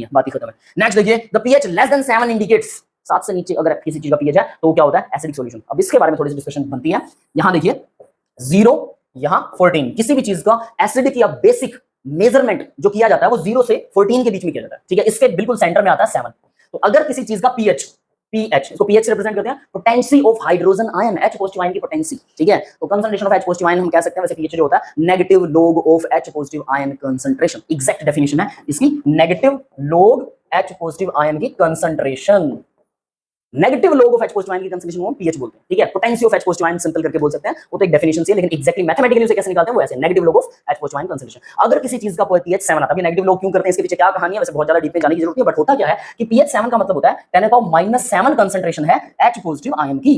है, बात ही खत्म है। नेक्स्ट देखिए, the pH less than 7 indicates, 7 से नीचे अगर किसी चीज का पीएच है तो क्या होता है, एसिडिक सॉल्यूशन। अब इसके बारे में थोड़ी सी डिस्कशन बनती है। यहां देखिए 0, यहां 14, किसी भी चीज का एसिडिक या बेसिक मेजरमेंट जो किया जाता है वो 0 से 14 के बीच में किया जाता है, ठीक है। इसके बिल्कुल सेंटर में आता है 7। तो अगर किसी चीज का पीएच, पीएच इसको पीएच से रिप्रेजेंट करते हैं, potency of hydrogen ion, H positive ion की पोटेंसी, ठीक है। तो concentration of H positive ion हम कह सकते हैं, वैसे पीएच जो होता है negative log of H positive ion concentration, exact definition है इसकी, negative log H positive ion की concentration, negative log of H positive ion की कंसंट्रेशन को हम पीएच बोलते हैं, ठीक है। Potency of H positive ion simple करके बोल सकते हैं, वो तो एक डेफिनेशन है, लेकिन एग्जैक्टली मैथमेटिकली उसे कैसे निकालते हैं वो ऐसे, negative log of H positive ion concentration. अगर किसी चीज का पीएच 7 आता है, नेगेटिव लॉग क्यों करते हैं, इसके पीछे क्या कहानी है, वैसे बहुत ज्यादा डीप में जाने की जरूरत नहीं है, बट होता क्या है कि पीएच 7 का मतलब होता है 10⁻⁻7 कंसंट्रेशन है H पॉजिटिव आयन की।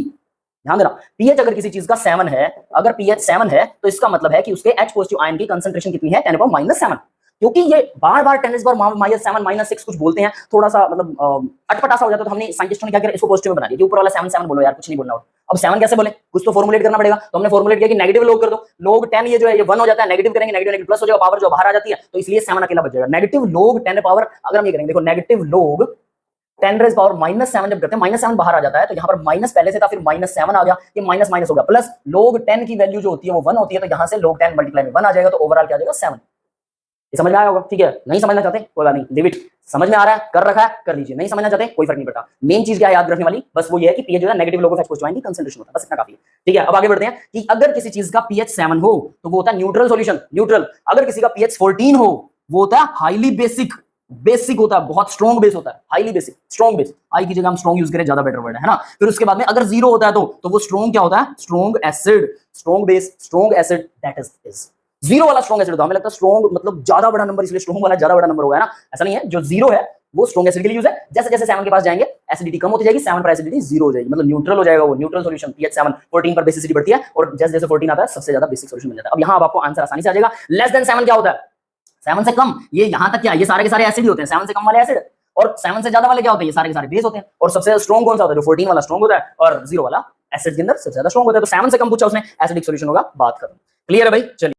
ध्यान देना, पीएच अगर किसी चीज का 7 है, अगर पीएच 7 है तो इसका मतलब है कि उसके H पॉजिटिव आयन की कंसंट्रेशन कितनी है, 10⁻⁷। क्योंकि ये बार-बार 10⁻⁻7 -6 कुछ बोलते हैं, थोड़ा सा मतलब अटपटा सा हो जाता है, तो हमने साइंटिस्टों ने क्या किया, इसको पॉजिटिव में बना दिया कि ऊपर वाला 7 7 बोलो यार, कुछ नहीं बोलना। और अब 7 कैसे बोले, कुछ तो फॉर्मुलेट करना पड़ेगा, तो हमने फॉर्मुलेट किया कि नेगेटिव लॉग कर दो, लॉग 10 ये जो है ये 1 हो जाता है, नेगेटिव करेंगे नेगेटिव नेगेटिव प्लस हो जाएगा, पावर जो बाहर आ जाती है, तो इसलिए 7 अकेला बच जाएगा। नेगेटिव लॉग 10 पावर, अगर हम ये करेंगे, देखो नेगेटिव लॉग 10⁻⁻7 जब करते हैं, -7 बाहर आ जाता है, तो यहाँ पर माइनस पहले से था, फिर -7 आ गया, ये माइनस माइनस हो गया, प्लस log 10 की वैल्यू जो होती है वो 1 होती है, तो यहाँ से log 10 मल्टीप्लाई में 1 आ जाएगा, तो ओवरऑल क्या आ जाएगा 7। ये समझ में आया होगा, ठीक है। नहीं समझना चाहते कोई बात नहीं, लिव इट, समझ में आ रहा है कर रखा है कर लीजिए, नहीं समझना चाहते कोई फर्क नहीं पड़ता। मेन चीज क्या है याद रखने वाली, बस वो ये है कि पीएच जो है negative log of H positive ion की कंसंट्रेशन होता है, बस इतना काफी है, ठीक है। अब आगे बढ़ते हैं कि अगर किसी चीज का पीएच 7 हो तो वो होता है न्यूट्रल सॉल्यूशन, न्यूट्रल। अगर किसी का पीएच 14 हो वो होता है हाईली बेसिक, बेसिक होता है, बहुत स्ट्रॉन्ग बेस होता है, हाईली बेसिक, स्ट्रॉन्ग बेस, आई की जगह हम स्ट्रॉन्ग यूज करें, ज्यादा बेटर वर्ड है ना। फिर उसके बाद में अगर 0 होता है तो वो स्ट्रॉन्ग क्या होता है, strong acid, strong base, strong acid, that is 0 वाला स्ट्रॉन्ग एसिड होता है। हमें लगता है स्ट्रॉन्ग मतलब ज्यादा बड़ा नंबर, इसलिए स्ट्रॉन्ग वाला ज्यादा बड़ा नंबर होगा ना, ऐसा नहीं है। जो 0 है वो स्ट्रॉन्ग एसिड के लिए यूज है, जैसे जैसे 7 के पास जाएंगे एसिडिटी कम होती जाएगी, 7 पर एसिडिटी 0 हो जाएगी, मतलब न्यूट्रल हो जाएगा वो, न्यूट्रल सॉल्यूशन। पीएच 7 14 पर बेसिसिटी बढ़ती है, और जैसे जैसे 14 आता है सबसे ज्यादा बेसिक सॉल्यूशन मिल जाता है। अब यहां अब आपको आंसर आसानी से आ जाएगा, लेस देन 7 क्या होता है, 7 से कम, ये यहां तक क्या, ये सारे के सारे एसिड ही होते हैं, 7 से कम वाले एसिड, और 7 से ज्यादा वाले क्या होते हैं, ये सारे के सारे बेस होते हैं। और सबसे स्ट्रॉन्ग कौन सा होता है, जो 14 वाला स्ट्रॉन्ग होता है, और 0 वाला एसिड के अंदर सबसे ज्यादा स्ट्रॉन्ग होता है। तो 7 से कम पूछा उसने, एसिडिक सॉल्यूशन होगा, बात खत्म। क्लियर है भाई, चलिए।